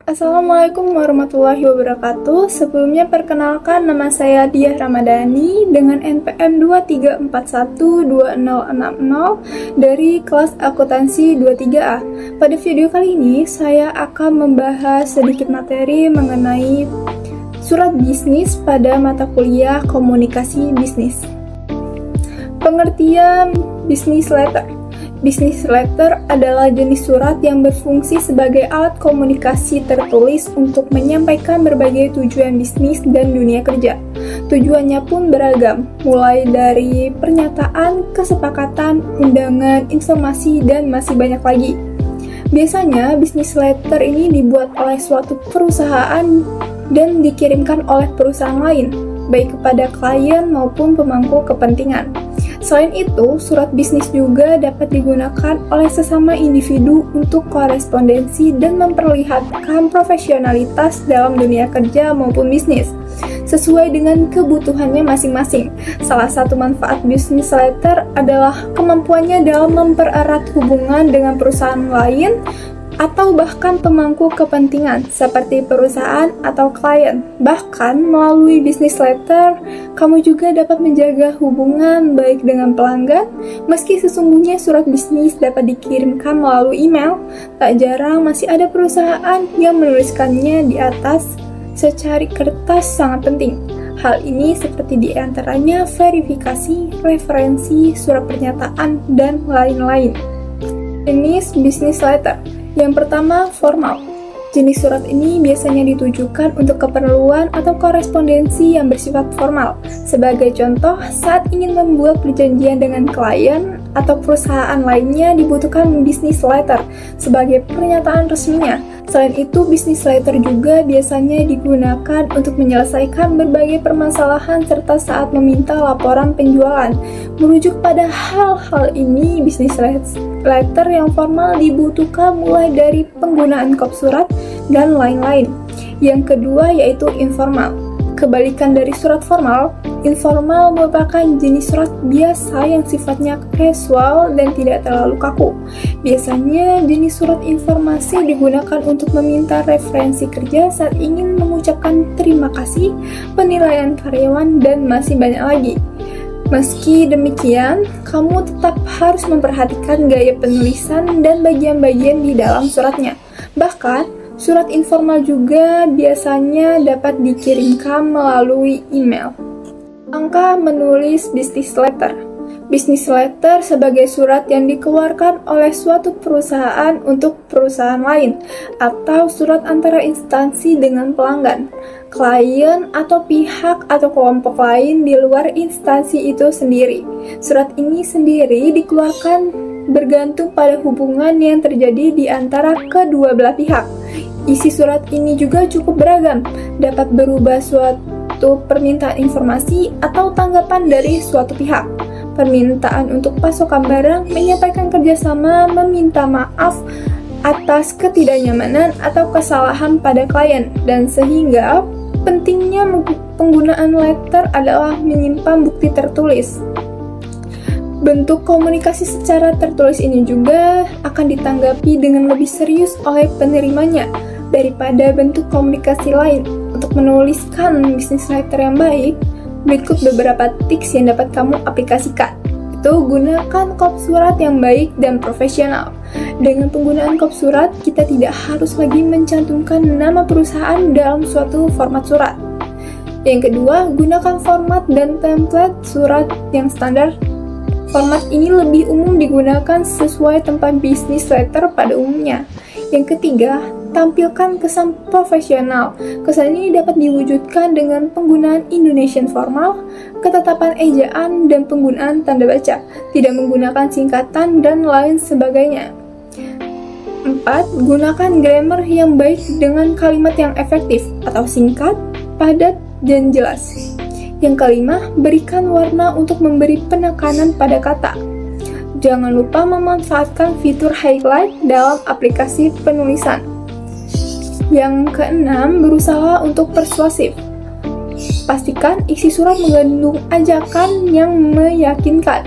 Assalamualaikum warahmatullahi wabarakatuh. Sebelumnya perkenalkan, nama saya Diah Ramadhani dengan NPM 23412060 dari kelas akuntansi 23A. Pada video kali ini saya akan membahas sedikit materi mengenai surat bisnis pada mata kuliah komunikasi bisnis. Pengertian business letter. Business letter adalah jenis surat yang berfungsi sebagai alat komunikasi tertulis untuk menyampaikan berbagai tujuan bisnis dan dunia kerja. Tujuannya pun beragam, mulai dari pernyataan, kesepakatan, undangan, informasi, dan masih banyak lagi. Biasanya, business letter ini dibuat oleh suatu perusahaan dan dikirimkan oleh perusahaan lain, baik kepada klien maupun pemangku kepentingan. Selain itu, surat bisnis juga dapat digunakan oleh sesama individu untuk korespondensi dan memperlihatkan profesionalitas dalam dunia kerja maupun bisnis, sesuai dengan kebutuhannya masing-masing. Salah satu manfaat business letter adalah kemampuannya dalam mempererat hubungan dengan perusahaan lain atau bahkan pemangku kepentingan seperti perusahaan atau klien. Bahkan melalui business letter, kamu juga dapat menjaga hubungan baik dengan pelanggan. Meski sesungguhnya surat bisnis dapat dikirimkan melalui email, tak jarang masih ada perusahaan yang menuliskannya di atas secari kertas sangat penting. Hal ini seperti diantaranya verifikasi, referensi, surat pernyataan, dan lain-lain. Jenis business letter. Yang pertama, formal. Jenis surat ini biasanya ditujukan untuk keperluan atau korespondensi yang bersifat formal. Sebagai contoh, saat ingin membuat perjanjian dengan klien atau perusahaan lainnya dibutuhkan business letter sebagai pernyataan resminya. Selain itu, business letter juga biasanya digunakan untuk menyelesaikan berbagai permasalahan serta saat meminta laporan penjualan. Merujuk pada hal-hal ini, business letter yang formal dibutuhkan mulai dari penggunaan kop surat dan lain-lain. Yang kedua yaitu informal. Kebalikan dari surat formal, informal merupakan jenis surat biasa yang sifatnya casual dan tidak terlalu kaku. Biasanya jenis surat informasi digunakan untuk meminta referensi kerja saat ingin mengucapkan terima kasih, penilaian karyawan, dan masih banyak lagi. Meski demikian, kamu tetap harus memperhatikan gaya penulisan dan bagian-bagian di dalam suratnya. Bahkan, surat informal juga biasanya dapat dikirimkan melalui email. Langkah menulis business letter. Business letter sebagai surat yang dikeluarkan oleh suatu perusahaan untuk perusahaan lain, atau surat antara instansi dengan pelanggan, klien, atau pihak atau kelompok lain di luar instansi itu sendiri. Surat ini sendiri dikeluarkan bergantung pada hubungan yang terjadi di antara kedua belah pihak. Isi surat ini juga cukup beragam, dapat berubah suatu permintaan informasi atau tanggapan dari suatu pihak, permintaan untuk pasokan barang, menyampaikan kerjasama, meminta maaf atas ketidaknyamanan atau kesalahan pada klien, dan sehingga pentingnya penggunaan letter adalah menyimpan bukti tertulis. Bentuk komunikasi secara tertulis ini juga akan ditanggapi dengan lebih serius oleh penerimanya daripada bentuk komunikasi lain. Untuk menuliskan business letter yang baik, berikut beberapa tips yang dapat kamu aplikasikan. Itu gunakan kop surat yang baik dan profesional. Dengan penggunaan kop surat, kita tidak harus lagi mencantumkan nama perusahaan dalam suatu format surat. Yang kedua, gunakan format dan template surat yang standar. Format ini lebih umum digunakan sesuai tempat business letter pada umumnya. Yang ketiga, tampilkan kesan profesional. Kesan ini dapat diwujudkan dengan penggunaan Indonesian formal, ketetapan ejaan, dan penggunaan tanda baca, tidak menggunakan singkatan dan lain sebagainya. 4. Gunakan grammar yang baik dengan kalimat yang efektif atau singkat, padat, dan jelas. Yang kelima, berikan warna untuk memberi penekanan pada kata. Jangan lupa memanfaatkan fitur highlight dalam aplikasi penulisan. Yang keenam, berusaha untuk persuasif. Pastikan isi surat mengandung ajakan yang meyakinkan.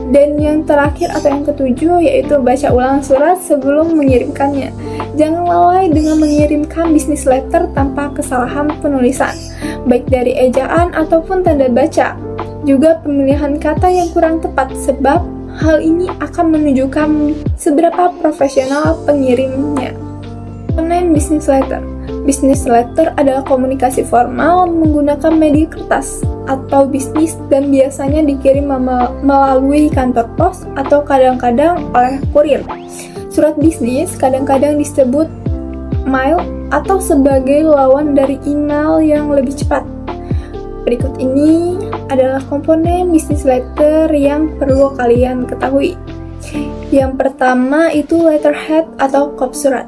Dan yang terakhir atau yang ketujuh yaitu baca ulang surat sebelum mengirimkannya. Jangan lalai dengan mengirimkan business letter tanpa kesalahan penulisan, baik dari ejaan ataupun tanda baca. Juga pemilihan kata yang kurang tepat, sebab hal ini akan menunjukkan seberapa profesional pengirimnya. Mengenai business letter. Business letter adalah komunikasi formal menggunakan media kertas atau bisnis dan biasanya dikirim melalui kantor pos atau kadang-kadang oleh kurir. Surat bisnis kadang-kadang disebut mail atau sebagai lawan dari email yang lebih cepat. Berikut ini adalah komponen business letter yang perlu kalian ketahui. Yang pertama itu letterhead atau kop surat.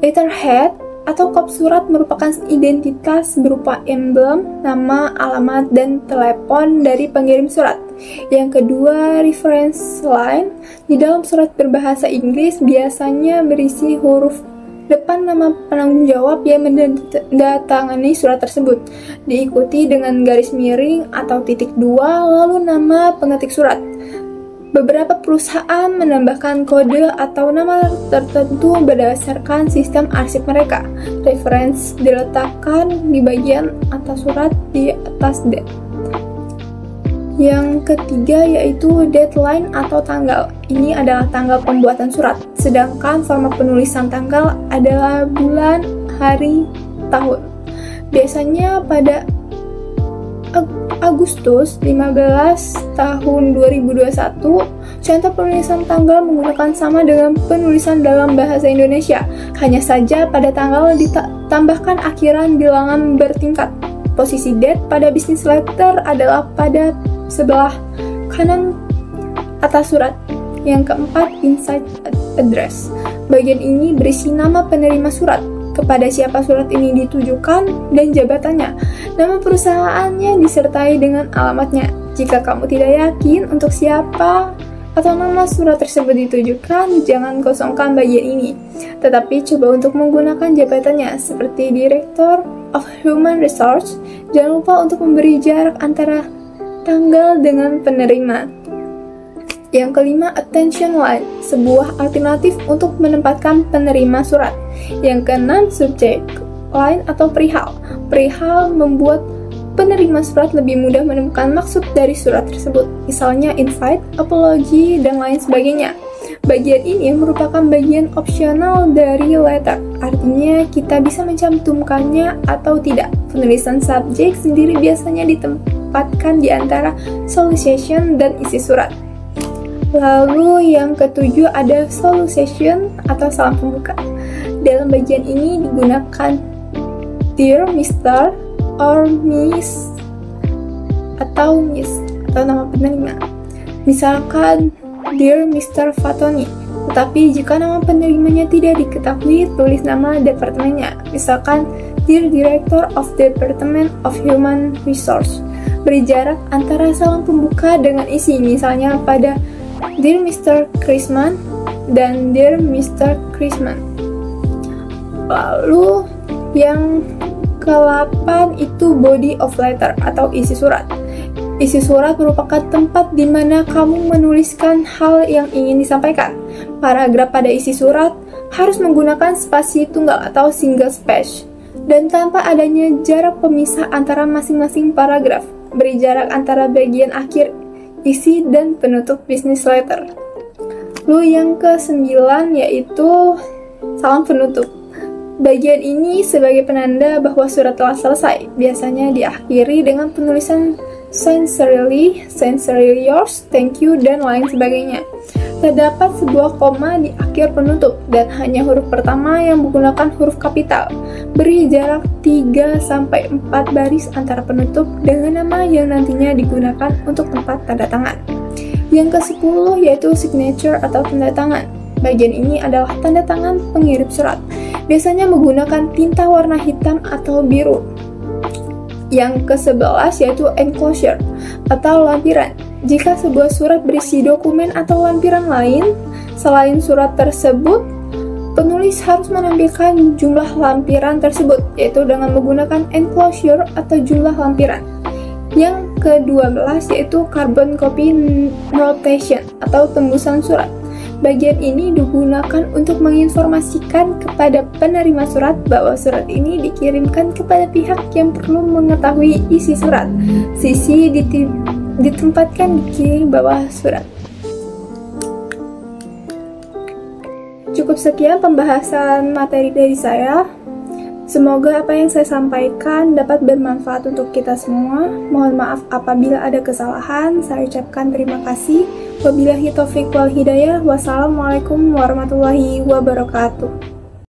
Letterhead atau kop surat merupakan identitas berupa emblem, nama, alamat, dan telepon dari pengirim surat. Yang kedua, reference line. Di dalam surat berbahasa Inggris biasanya berisi huruf depan nama penanggung jawab yang mendatangani surat tersebut, diikuti dengan garis miring atau titik dua, lalu nama pengetik surat. Beberapa perusahaan menambahkan kode atau nama tertentu berdasarkan sistem arsip mereka. Reference diletakkan di bagian atas surat di atas date. Yang ketiga yaitu deadline atau tanggal. Ini adalah tanggal pembuatan surat, sedangkan format penulisan tanggal adalah bulan, hari, tahun. Biasanya pada Agustus 15 tahun 2021, contoh penulisan tanggal menggunakan sama dengan penulisan dalam bahasa Indonesia. Hanya saja pada tanggal ditambahkan akhiran bilangan bertingkat. Posisi date pada business letter adalah pada sebelah kanan atas surat. Yang keempat, inside address. Bagian ini berisi nama penerima surat, kepada siapa surat ini ditujukan, dan jabatannya. Nama perusahaannya disertai dengan alamatnya. Jika kamu tidak yakin untuk siapa atau nama surat tersebut ditujukan, jangan kosongkan bagian ini. Tetapi coba untuk menggunakan jabatannya, seperti Director of Human Resource. Jangan lupa untuk memberi jarak antara tanggal dengan penerima. Yang kelima, attention line, sebuah alternatif untuk menempatkan penerima surat. Yang keenam, subject line atau perihal. Perihal membuat penerima surat lebih mudah menemukan maksud dari surat tersebut, misalnya invite, apology, dan lain sebagainya. Bagian ini merupakan bagian opsional dari letter, artinya kita bisa mencantumkannya atau tidak. Penulisan subjek sendiri biasanya ditempatkan di antara salutation dan isi surat. Lalu yang ketujuh ada salutation atau salam pembuka. Dalam bagian ini digunakan Dear Mr. or Miss atau Miss atau nama penerima. Misalkan Dear Mr. Fatoni. Tetapi jika nama penerimanya tidak diketahui, tulis nama departemennya. Misalkan Dear Director of Department of Human Resource. Beri jarak antara salam pembuka dengan isi, misalnya pada Dear Mr. Krisman dan Dear Mr. Krisman. Lalu yang ke-8 itu body of letter atau isi surat. Isi surat merupakan tempat di mana kamu menuliskan hal yang ingin disampaikan. Paragraf pada isi surat harus menggunakan spasi tunggal atau single space dan tanpa adanya jarak pemisah antara masing-masing paragraf. Beri jarak antara bagian akhir isi dan penutup business letter. Lalu yang ke-9 yaitu salam penutup. Bagian ini sebagai penanda bahwa surat telah selesai. Biasanya diakhiri dengan penulisan sincerely yours, thank you, dan lain sebagainya. Terdapat sebuah koma di akhir penutup dan hanya huruf pertama yang menggunakan huruf kapital. Beri jarak 3-4 baris antara penutup dengan nama yang nantinya digunakan untuk tempat tanda tangan. Yang ke-10 yaitu signature atau tanda tangan. Bagian ini adalah tanda tangan pengirim surat. Biasanya menggunakan tinta warna hitam atau biru. Yang ke-11 yaitu enclosure atau lampiran. Jika sebuah surat berisi dokumen atau lampiran lain selain surat tersebut, penulis harus menampilkan jumlah lampiran tersebut, yaitu dengan menggunakan enclosure atau jumlah lampiran. Yang ke-12 yaitu carbon copy notation atau tembusan surat. Bagian ini digunakan untuk menginformasikan kepada penerima surat bahwa surat ini dikirimkan kepada pihak yang perlu mengetahui isi surat. Sisi ditempatkan di kiri bawah surat. Cukup sekian pembahasan materi dari saya. Semoga apa yang saya sampaikan dapat bermanfaat untuk kita semua. Mohon maaf apabila ada kesalahan. Saya ucapkan terima kasih. Wabillahi taufiq wal hidayah. Wassalamualaikum warahmatullahi wabarakatuh.